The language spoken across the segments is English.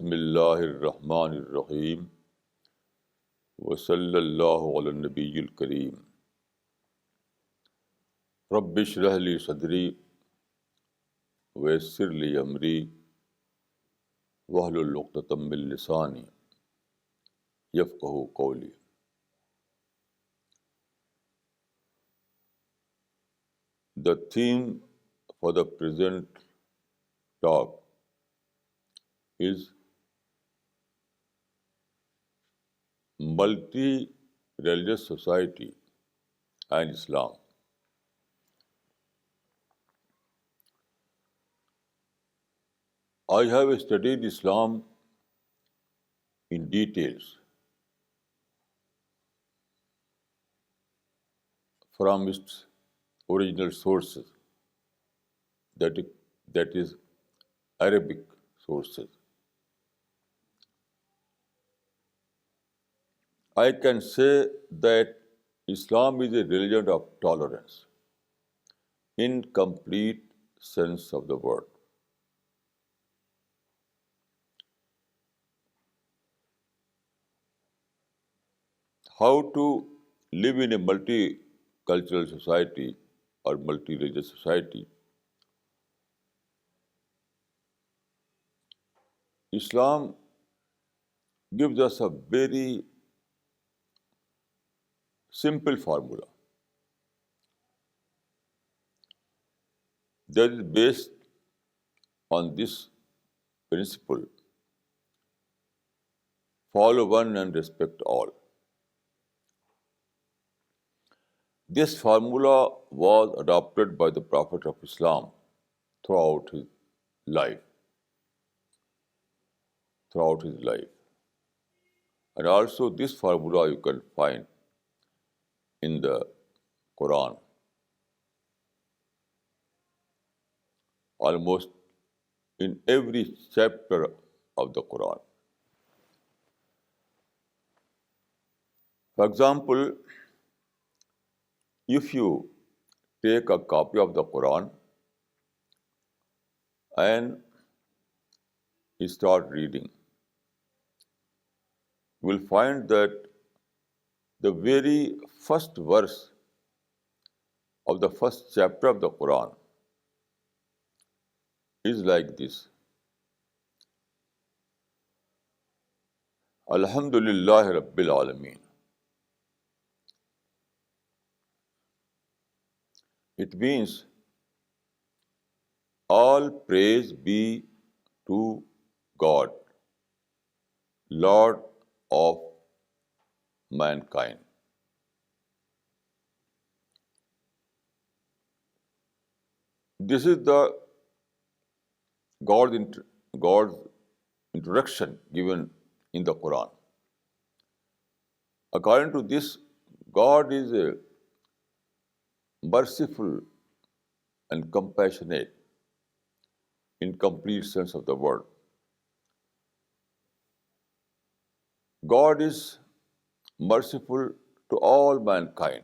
बिस्मिल्लाहिर्रहमानिर्रहीम वसल्लल्लाहु अला नबिय्यिल करीम रब्बि इश्रह ली सदरी वयस्सिर ली अमरी वहलुल उक़्दतम मिन लिसानी यफ़क़हू क़ौली। The theme for the present talk is multi-religious society and Islam. I have studied Islam in details from its original sources, that is Arabic sources. I can say that Islam is a religion of tolerance in complete sense of the word. How to live in a multicultural society or multi-religious society? Islam gives us a very simple formula that is based on this principle: follow one and respect all. This formula was adopted by the Prophet of Islam throughout his life. And also this formula you can find in the Quran. Almost in every chapter of the Quran. For example, if you take a copy of the Quran and you start reading, you will find that the very first verse of the first chapter of the Quran is like this: Alhamdulillahi Rabbil Alameen. It means all praise be to God, Lord of mankind. This is the God's introduction given in the Quran. According to this, God is merciful and compassionate in complete sense of the word. God is merciful to all mankind,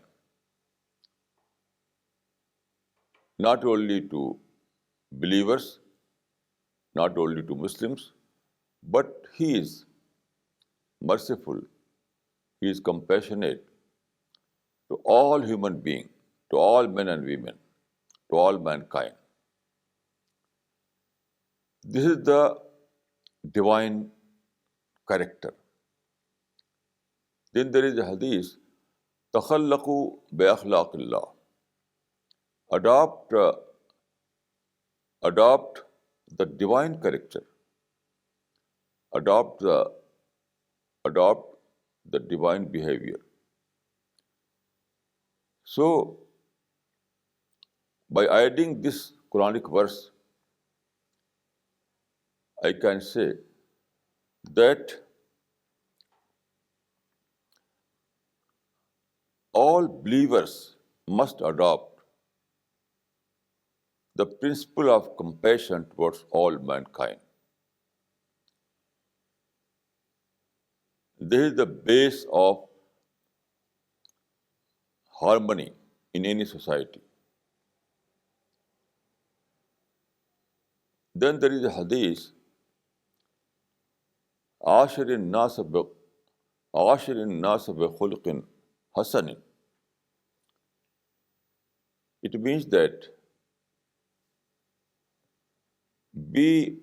not only to believers, not only to Muslims, but He is merciful, He is compassionate to all human beings, to all men and women, to all mankind. This is the divine character. Then there is a hadith, تَخَلَّقُوا بِأَخْلَاقِ اللَّهِ. Adopt the divine character. Adopt the divine behavior. So, by adding this Quranic verse, I can say that all believers must adopt the principle of compassion towards all mankind. This is the base of harmony in any society. Then there is a hadith عاشر الناس ب عاشر الناس بخلق حسن. It means that be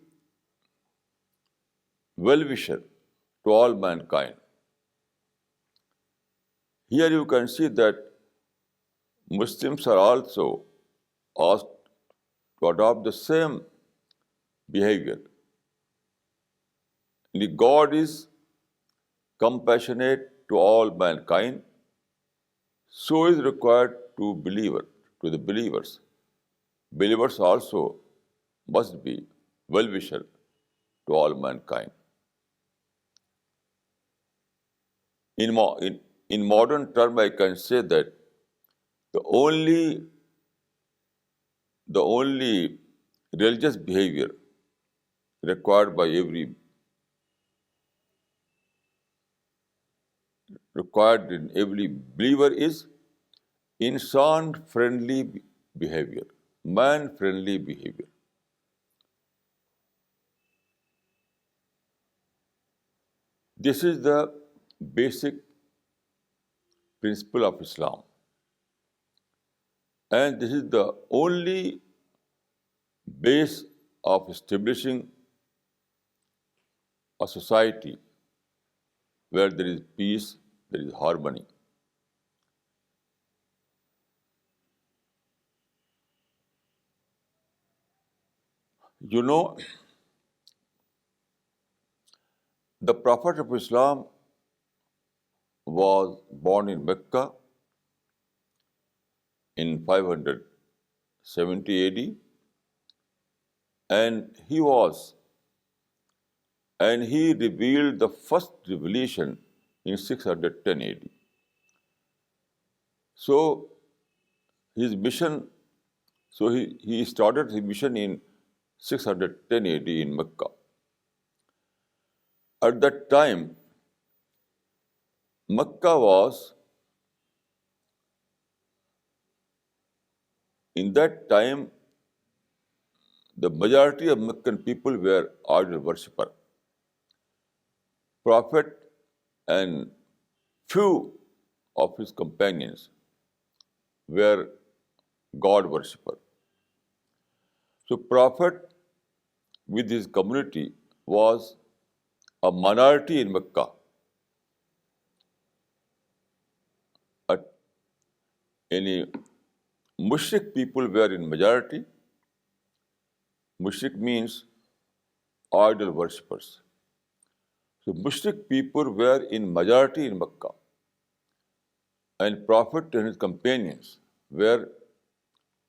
well-wisher to all mankind. Here you can see that Muslims are also asked to adopt the same behavior. God is compassionate to all mankind, so is required to the believers. Believers also must be well-wisher to all mankind. In modern term, I can say that the only the only religious behavior required by required in every believer is insan-friendly behavior, man-friendly behavior. This is the basic principle of Islam, and this is the only base of establishing a society where there is peace, there is harmony. You know, the Prophet of Islam was born in Mecca in 570 AD, and he revealed the first revelation in 610 AD. So his mission, he started his mission in 610 AD in Mecca. At that time, Mecca was, in that time, the majority of Meccan people were idol worshipper. Prophet and few of his companions were God worshipper. So Prophet with his community was a minority in Mecca. But any Mushrik people were in majority. Mushrik means idol worshippers. So Mushrik people were in majority in Mecca, and Prophet and his companions were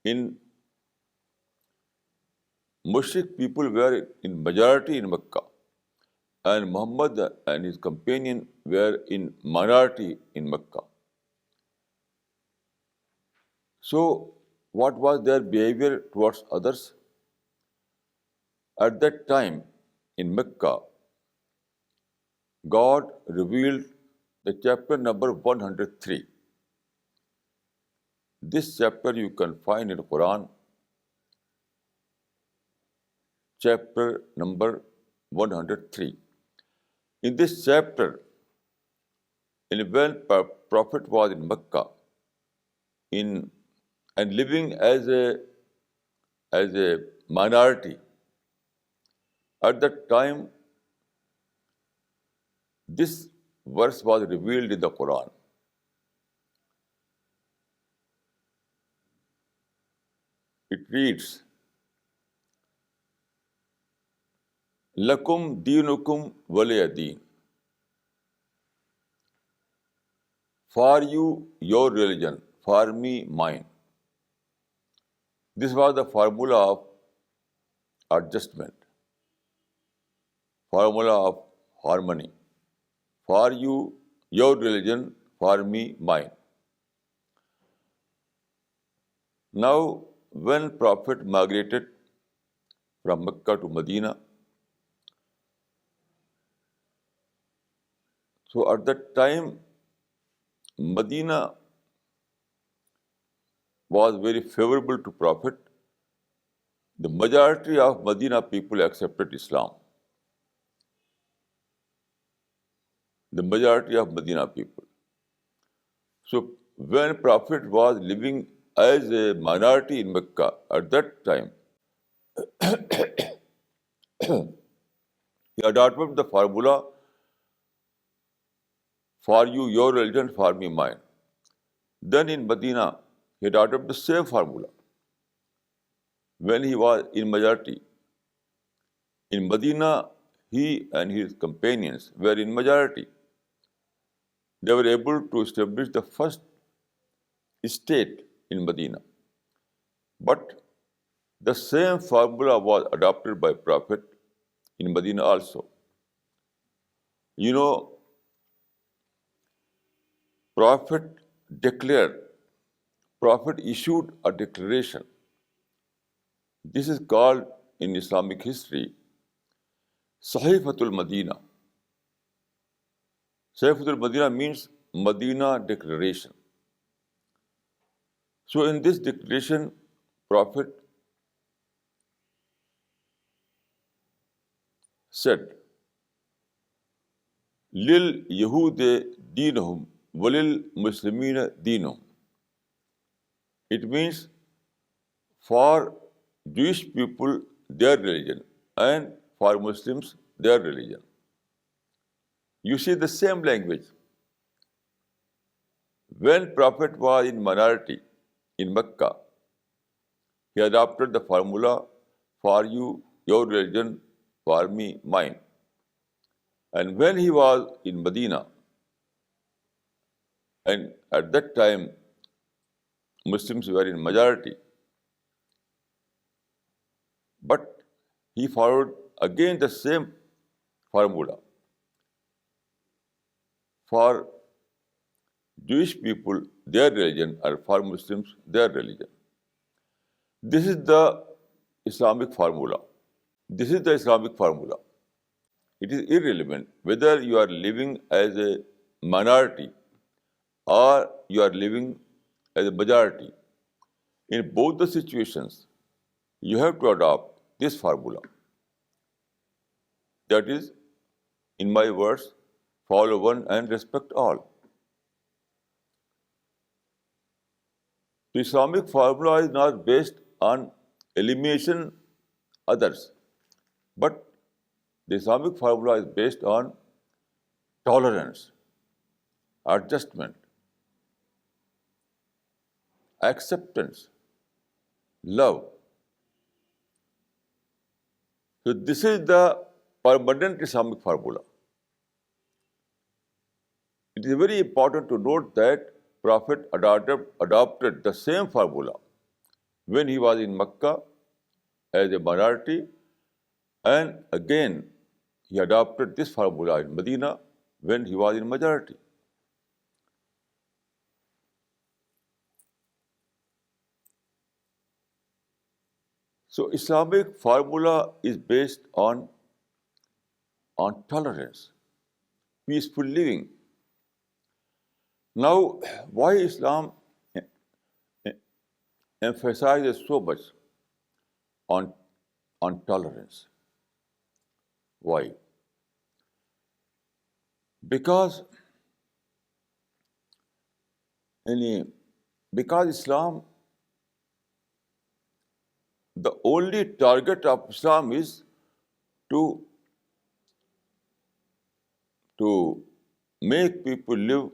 in Mushrik people were in majority in Mecca, and Muhammad and his companion were in minority in Mecca. So, what was their behavior towards others? At that time in Mecca, God revealed the chapter number 103. This chapter you can find in Quran, chapter number 103. In this chapter, when Prophet was in Mecca, in and living as a minority, at that time, this verse was revealed in the Quran. It reads, Lakum deenukum waliya deen. For you, your religion, for me, mine. This was the formula of adjustment, formula of harmony. For you, your religion, for me, mine. Now, when Prophet migrated from Mecca to Medina, so at that time, Medina was very favorable to Prophet. The majority of Medina people accepted Islam. the majority of Medina people. So when Prophet was living as a minority in Mecca at that time, he adopted the formula, for you your religion, for me mine. Then in Medina, he adopted the same formula when he was in majority. In Medina, he and his companions were in majority. They were able to establish the first state in Medina. But the same formula was adopted by Prophet in Medina also. You know, Prophet declared, Prophet issued a declaration. This is called in Islamic history Sahifatul Medina. Sahifatul Medina means Medina Declaration. So in this declaration, Prophet said, Lil Yehude Deenhum Walil Muslimina Deenhum. It means for Jewish people their religion and for Muslims their religion. You see the same language. When Prophet was in minority in Mecca, he adopted the formula, for you your religion, for me mine. And when he was in Medina, and at that time Muslims were in majority, but he followed again the same formula. For Jewish people, their religion, or for Muslims, their religion. This is the Islamic formula. This is the Islamic formula. It is irrelevant whether you are living as a minority or you are living as a majority. In both the situations, you have to adopt this formula. That is, in my words, follow one and respect all. The Islamic formula is not based on elimination others, but the Islamic formula is based on tolerance, adjustment, acceptance, love. So this is the permanent Islamic formula. It is very important to note that Prophet adopted the same formula when he was in Mecca as a minority, and again he adopted this formula in Medina when he was in majority. So Islamic formula is based on tolerance, peaceful living. Now, why Islam emphasizes so much on tolerance? Why? Because Islam, the only target of Islam is to make people live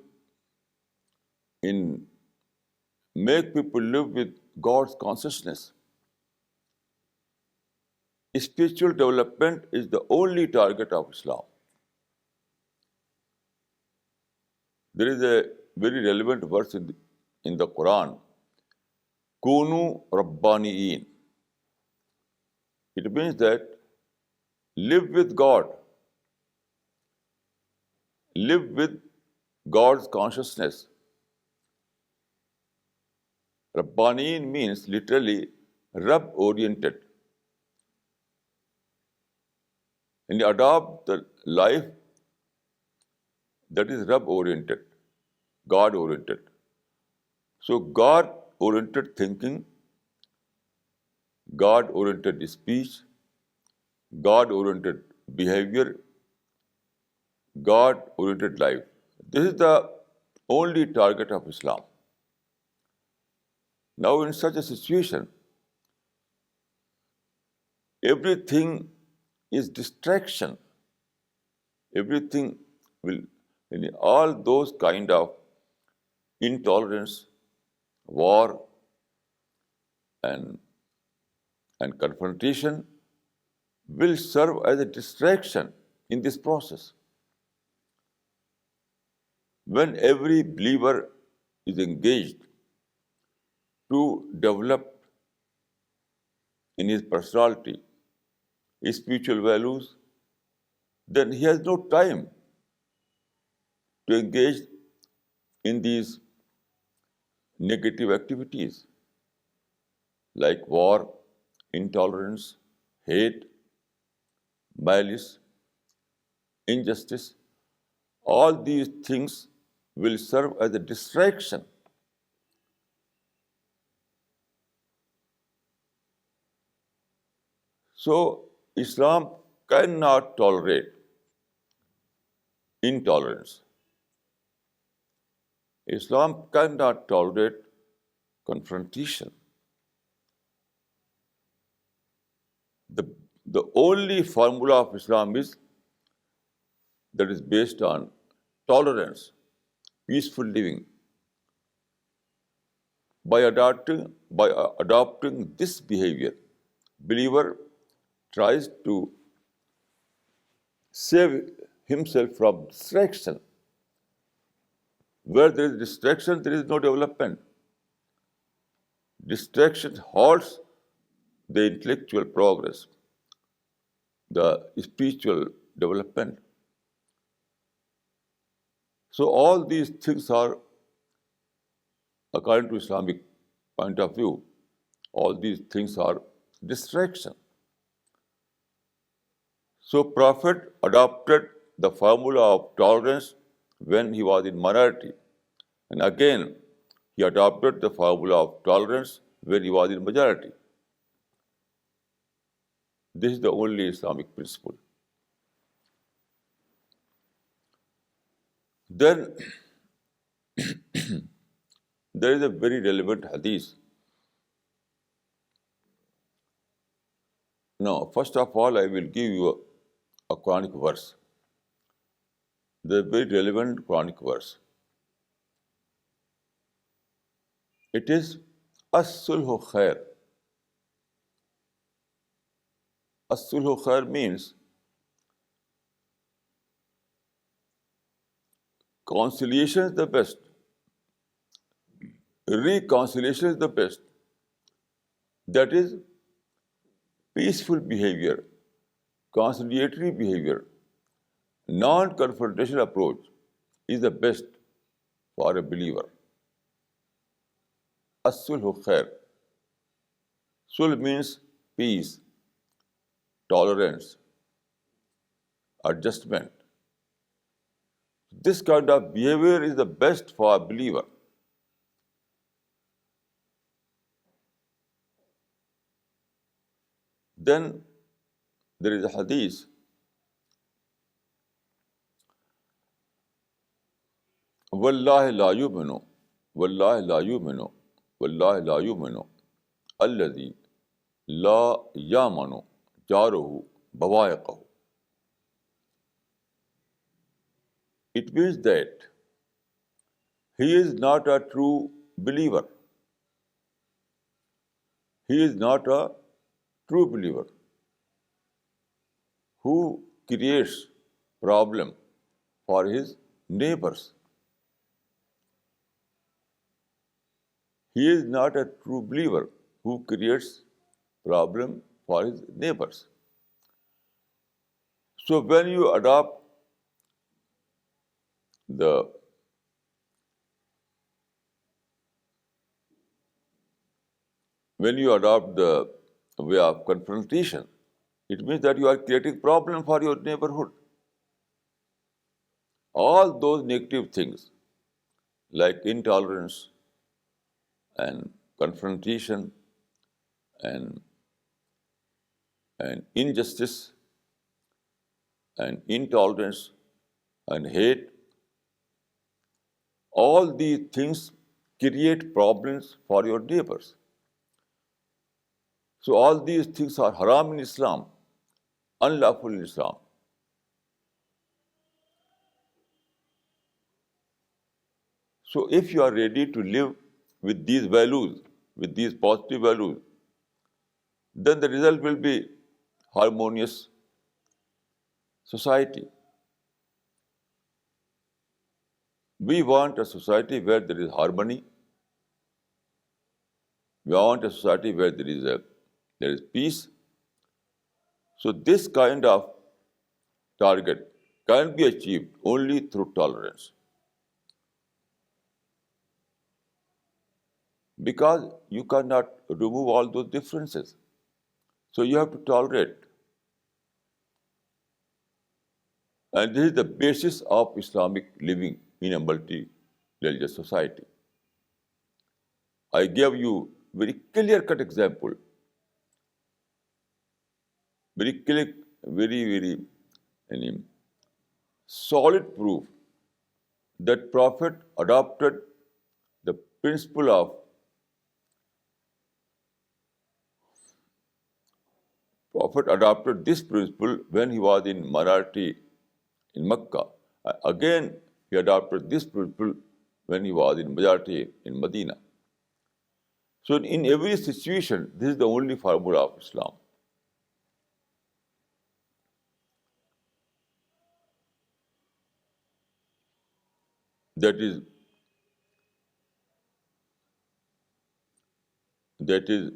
with God's consciousness. Spiritual development is the only target of Islam. There is a very relevant verse in the Quran, Kunu Rabbaniyin. It means that live with God, live with God's consciousness. Rabbaniyin means literally Rabb-oriented. And you adopt the life that is Rabb-oriented, God-oriented. So God-oriented thinking, God-oriented speech, God-oriented behavior, God-oriented life. This is the only target of Islam. Now, in such a situation, everything is distraction. Everything will, all those kind of intolerance, war, and, and confrontation will serve as a distraction in this process. When every believer is engaged to develop in his personality his spiritual values, then he has no time to engage in these negative activities like war, intolerance, hate, malice, injustice. All these things will serve as a distraction. So, Islam cannot tolerate intolerance. Islam cannot tolerate confrontation. The, the only formula of Islam is that is based on tolerance, peaceful living. By adopting this behavior, believer tries to save himself from distraction. Where there is distraction, there is no development. Distraction halts the intellectual progress, the spiritual development. So all these things are, according to Islamic point of view, all these things are distraction. So Prophet adopted the formula of tolerance when he was in minority. And again, he adopted the formula of tolerance when he was in majority. This is the only Islamic principle. Then there is a very relevant hadith. Now, first of all, I will give you a Quranic verse. The very relevant Quranic verse. It is as-sulhu khair. As-sulhu khair means conciliation is the best. Reconciliation is the best. That is peaceful behavior, conciliatory behavior, non-confrontation approach is the best for a believer. As-sulhu khair. Sulh means peace, tolerance, adjustment. This kind of behavior is the best for a believer. Then there is a hadith. Wallahi la yuminu, wallahi la yuminu, wallahi la yuminu, alladhi la yamanu jaruhu bawa'iqahu. It means that he is not a true believer. He is not a true believer who creates problem for his neighbors. He is not a true believer who creates problem for his neighbors. So when you adopt the way of confrontation, it means that you are creating problem for your neighborhood. All those negative things like intolerance and confrontation and injustice and intolerance, and hate, all these things create problems for your neighbors. So all these things are haram in Islam, unlawful in Islam. So if you are ready to live with these values, with these positive values, then the result will be harmonious society. We want a society where there is harmony. We want a society where there is peace. So this kind of target can be achieved only through tolerance, because you cannot remove all those differences. So you have to tolerate. And this is the basis of Islamic living in a multi-religious society. I gave you very clear-cut example, very clear, very solid proof that Prophet adopted the principle of Prophet adopted this principle when he was in minority in Mecca. Again, he adopted this principle when he was in majority in Medina. So in every situation, this is the only formula of Islam. That is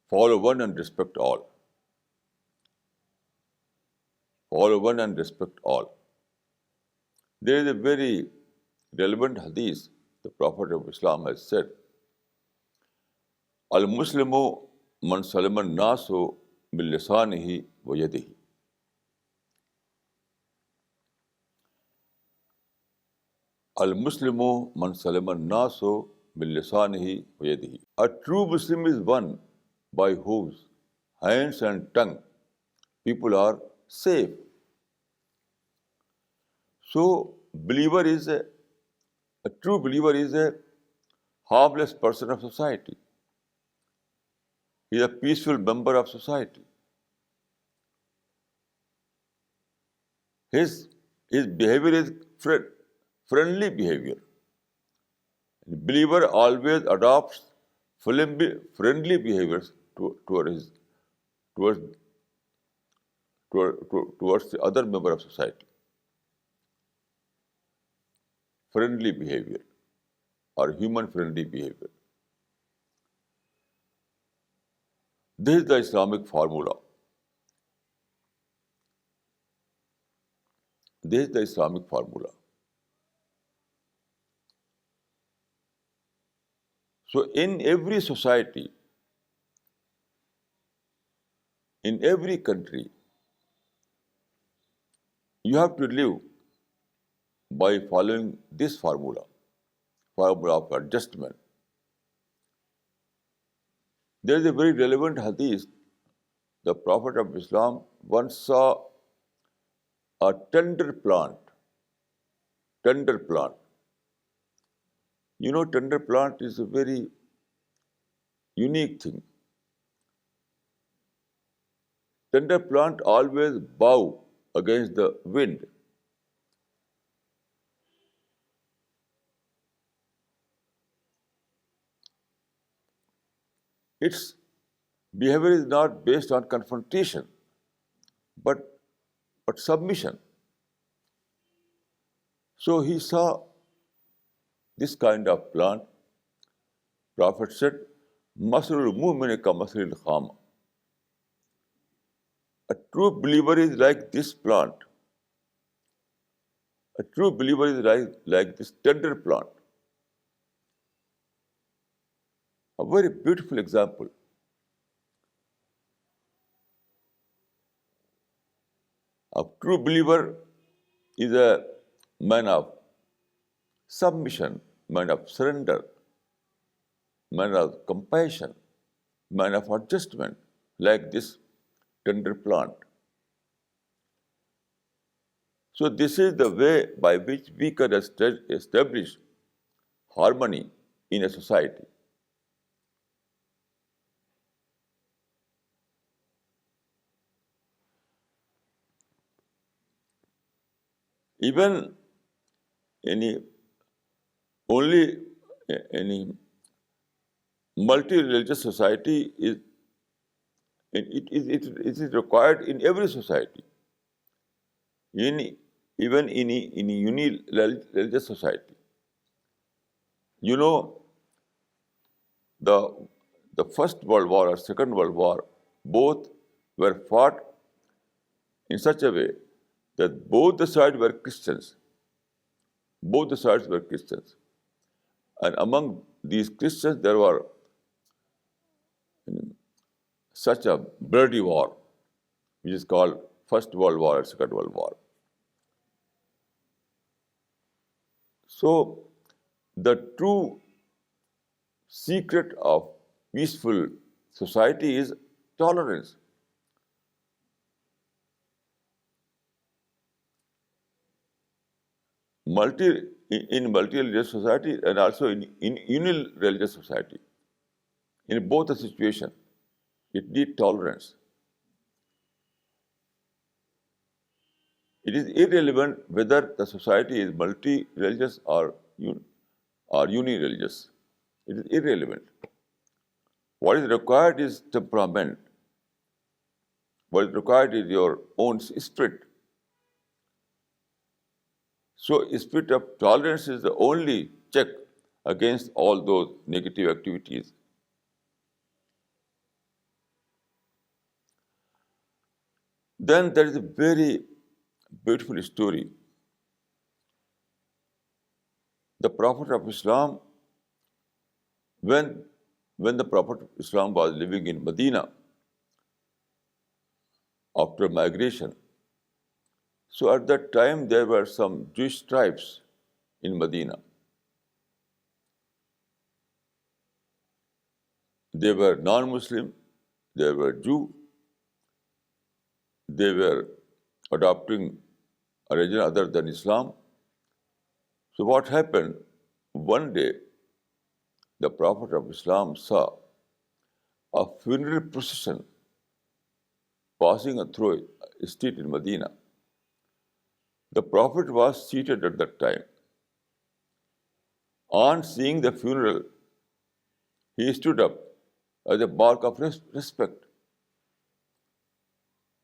follow one and respect all. Follow one and respect all. There is a very relevant hadith. The Prophet of Islam has said, Al-Muslimu man salama an-nasu min lisanihi wa yadihi. Al-Muslimu man salama an-nasu min lisanihi wa yadihi. A true Muslim is one by whose hands and tongue people are safe. So, a true believer is a harmless person of society. He is a peaceful member of society. His behavior is friendly behavior. The believer always adopts friendly behaviors towards the other member of society. Friendly behavior or human-friendly behavior. This is the Islamic formula. This is the Islamic formula. So in every society, in every country, you have to live by following this formula of adjustment. There is a very relevant hadith. The Prophet of Islam once saw a tender plant. Tender plant. You know, tender plant is a very unique thing. Tender plant always bow against the wind. Its behavior is not based on confrontation, but submission. So he saw this kind of plant. Prophet said, Masrul mu'mini ka masril khama. A true believer is like this plant. A true believer is like this tender plant. A very beautiful example. A true believer is a man of submission, man of surrender, man of compassion, man of adjustment, like this tender plant. So this is the way by which we can establish harmony in a society. Even any only any multi-religious society it is required in every society, in even in a uni-religious society. You know, the the First World War or Second World War, both were fought in such a way that both the sides were Christians. Both the sides were Christians. And among these Christians, there were such a bloody war, which is called First World War and Second World War. So, the true secret of peaceful society is tolerance. In multi-religious society and also in unireligious society, in both the situation, it needs tolerance. It is irrelevant whether the society is multi-religious or unireligious. It is irrelevant. What is required is temperament. What is required is your own spirit. So, spirit of tolerance is the only check against all those negative activities. Then there is a very beautiful story. The Prophet of Islam, when the Prophet of Islam was living in Medina after migration, so at that time there were some Jewish tribes in Medina. They were non-Muslim, they were Jew, they were adopting a religion other than Islam. So what happened? One day, the Prophet of Islam saw a funeral procession passing through a street in Medina. The Prophet was seated at that time. On seeing the funeral, he stood up as a mark of respect.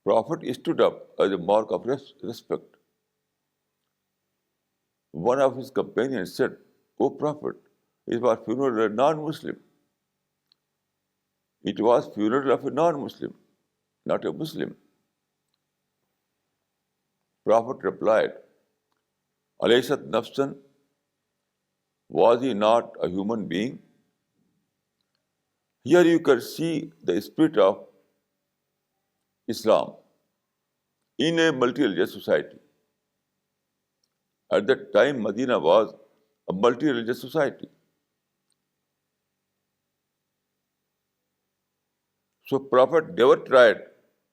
Prophet stood up as a mark of respect. One of his companions said, "O Prophet, it was funeral of a non-Muslim. It was funeral of a non-Muslim, not a Muslim." Prophet replied, "Alaysat nafsan, was he not a human being?" Here you can see the spirit of Islam in a multi-religious society. At that time, Medina was a multi-religious society. So Prophet never tried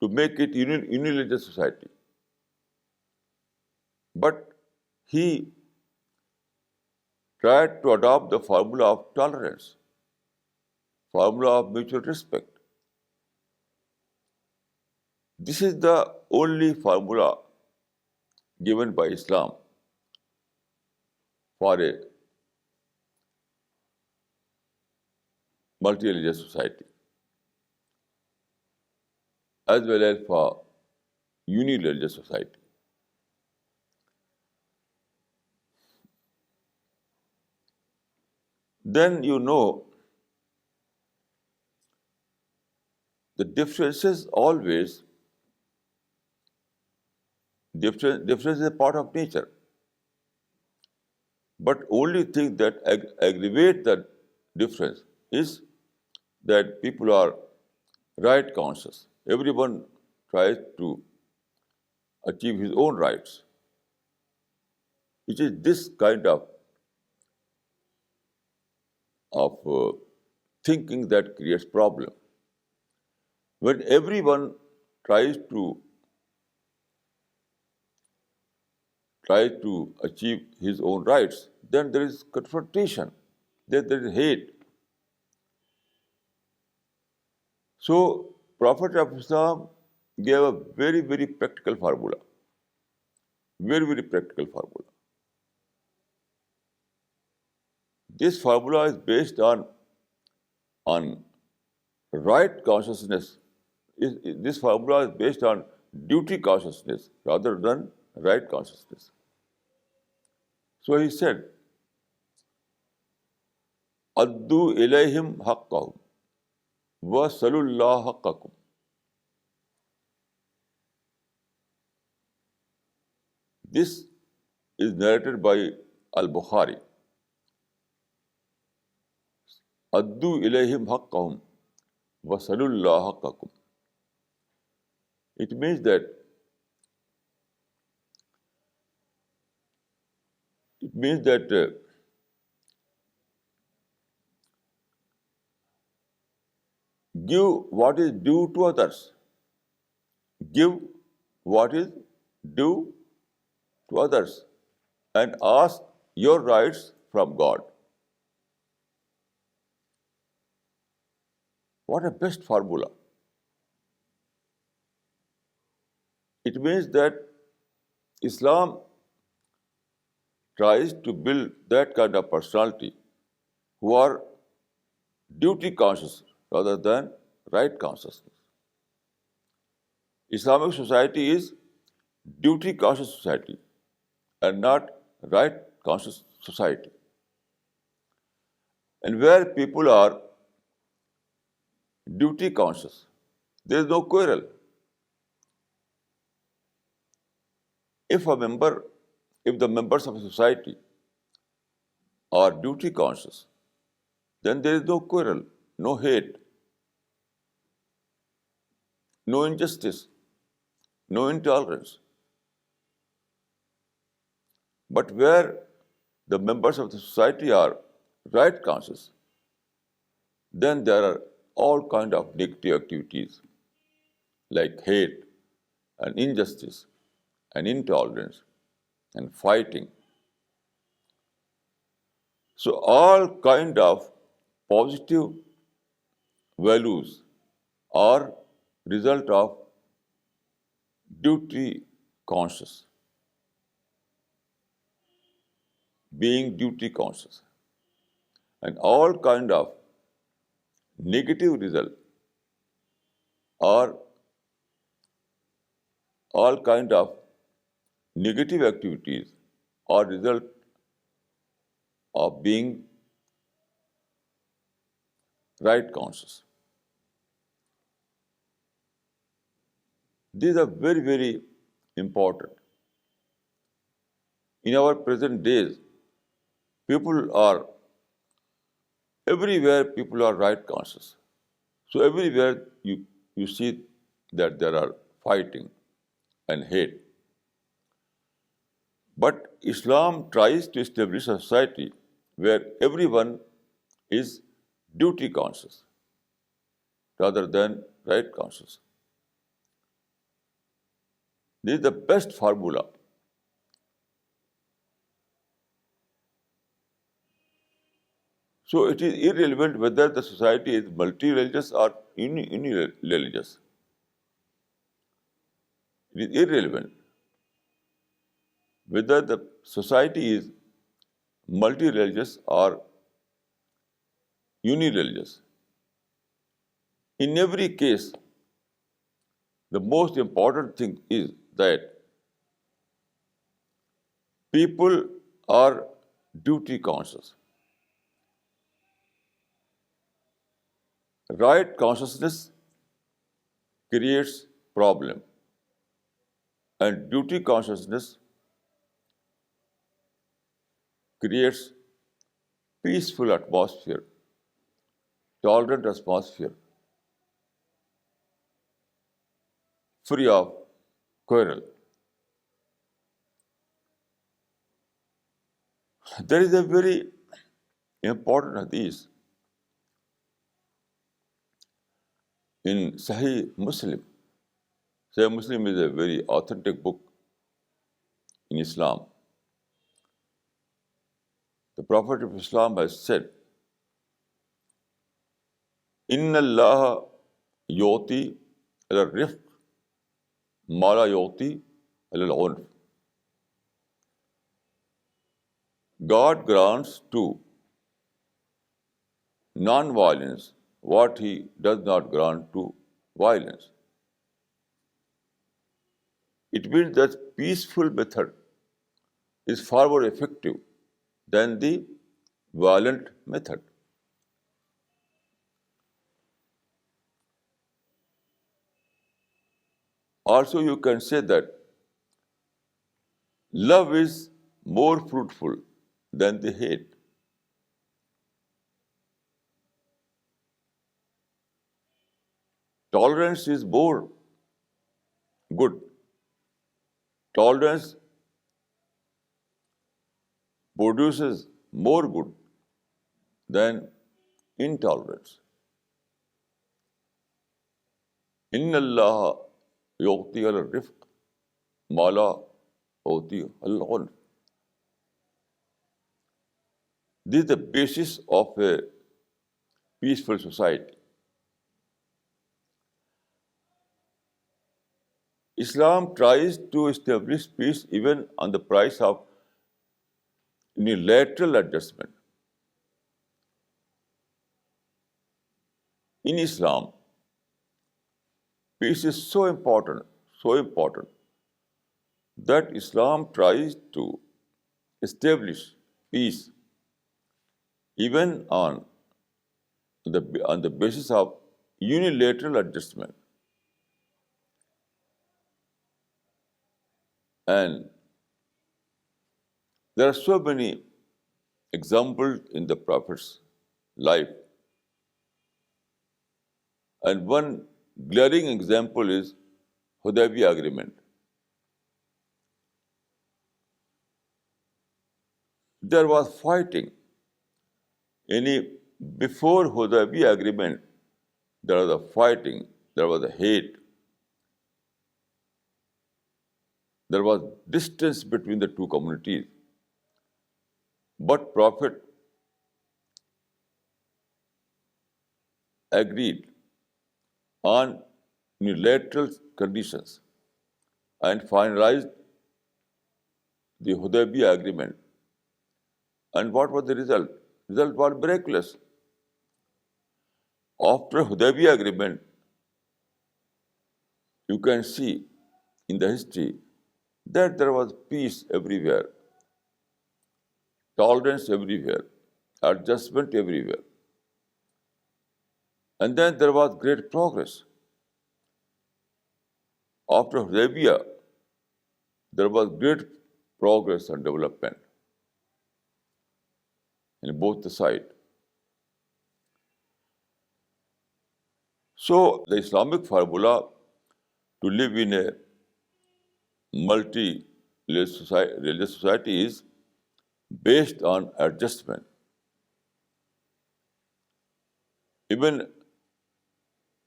to make it unireligious society. But he tried to adopt the formula of tolerance, formula of mutual respect. This is the only formula given by Islam for a multi-religious society, as well as for unireligious society. Then you know the difference is a part of nature. But only thing that aggravate the difference is that people are right conscious. Everyone tries to achieve his own rights. It is this kind of thinking that creates problem. When everyone tries to tries to achieve his own rights, then there is confrontation, then there is hate. So Prophet of Islam gave a very, very practical formula. Very, very practical formula. This formula is based on right consciousness. This formula is based on duty consciousness rather than right consciousness. So he said, Addu ilayhim haqqahum wa salullah haqqakum. This is narrated by Al-Bukhari. Addu ilayhim haqqahum wa salullah haqqakum. It means that give what is due to others. Give what is due to others and ask your rights from God. What a best formula. It means that Islam tries to build that kind of personality who are duty conscious rather than right consciousness. Islamic society is duty conscious society and not right conscious society. And where people are duty conscious, there is no quarrel. If the members of a society are duty conscious, then there is no quarrel, no hate, no injustice, no intolerance. But where the members of the society are right conscious, then there are all kinds of negative activities like hate and injustice and intolerance and fighting. So all kind of positive values are result of duty conscious, being duty conscious. And all kind of negative result are all kind of negative activities are result of being right conscious. These are very, very important. In our present days, everywhere people are right conscious. So everywhere you see that there are fighting and hate. But Islam tries to establish a society where everyone is duty conscious rather than right conscious. This is the best formula. So it is irrelevant whether the society is multi-religious or unireligious. It is irrelevant whether the society is multi-religious or unireligious. In every case, the most important thing is that people are duty conscious. Right consciousness creates problem, and duty consciousness creates peaceful atmosphere, tolerant atmosphere, free of quarrel. There is a very important hadith in Sahih Muslim. Sahih Muslim is a very authentic book in Islam. The Prophet of Islam has said, Inna Allah yoti al rifq mala yoti al unf. God grants to non-violence what He does not grant to violence. It means that peaceful method is far more effective than the violent method. Also, you can say that love is more fruitful than the hate. Tolerance is more good. Tolerance produces more good than intolerance. Inna Allah yu'ti al-rifq ma la yu'ti al-unf. This is the basis of a peaceful society. Islam tries to establish peace even on the price of unilateral adjustment. In Islam, peace is so important that Islam tries to establish peace even on the basis of unilateral adjustment. And there are so many examples in the Prophet's life. And one glaring example is Hudaybiyah Agreement. There was fighting. Before Hudaybiyah Agreement, there was a fighting, there was a hate, there was distance between the two communities. But Prophet agreed on unilateral conditions and finalized the Hudaybiyah Agreement. And what was the result? The result was miraculous. After Hudaybiyah Agreement, you can see in the history that there was peace everywhere, tolerance everywhere, adjustment everywhere. And then there was great progress. After Hudaybiyah, there was great progress and development in both the sides. So the Islamic formula to live in a multi-religious society is based on adjustment. Even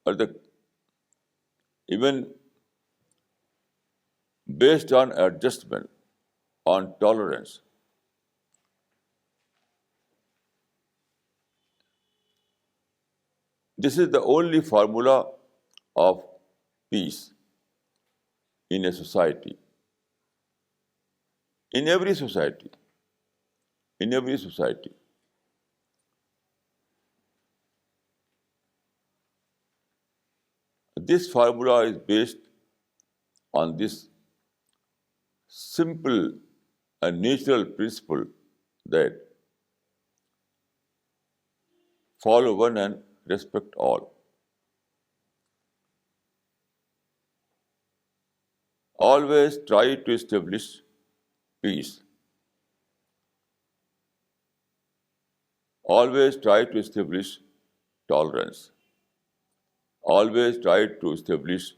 at the even based on adjustment, on tolerance. This is the only formula of peace in a society. In every society. In every society. This formula is based on this simple and natural principle that follow one and respect all. Always try to establish peace. Always try to establish tolerance. Always try to establish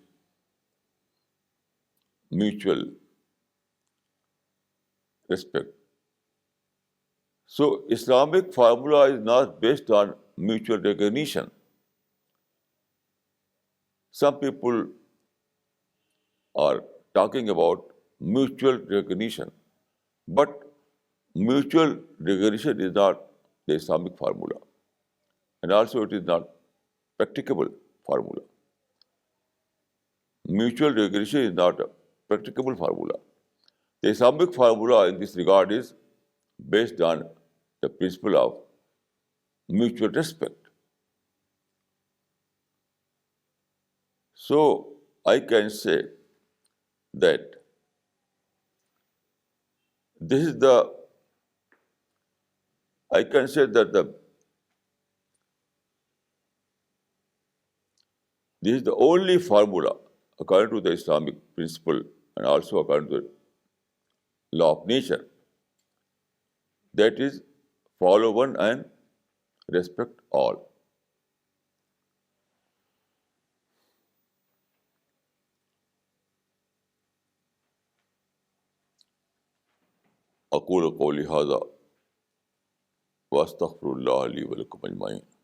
mutual respect. So Islamic formula is not based on mutual recognition. Some people are talking about mutual recognition, but mutual recognition is not the Islamic formula, and also it is not practicable formula. Mutual recognition is not a practicable formula. The Islamic formula in this regard is based on the principle of mutual respect. So I can say that this is the I can say that this is the only formula according to the Islamic principle and also according to the law of nature, that is follow one and respect all. أقول قولي هذا وأستغفر الله لي ولكم أجمعين.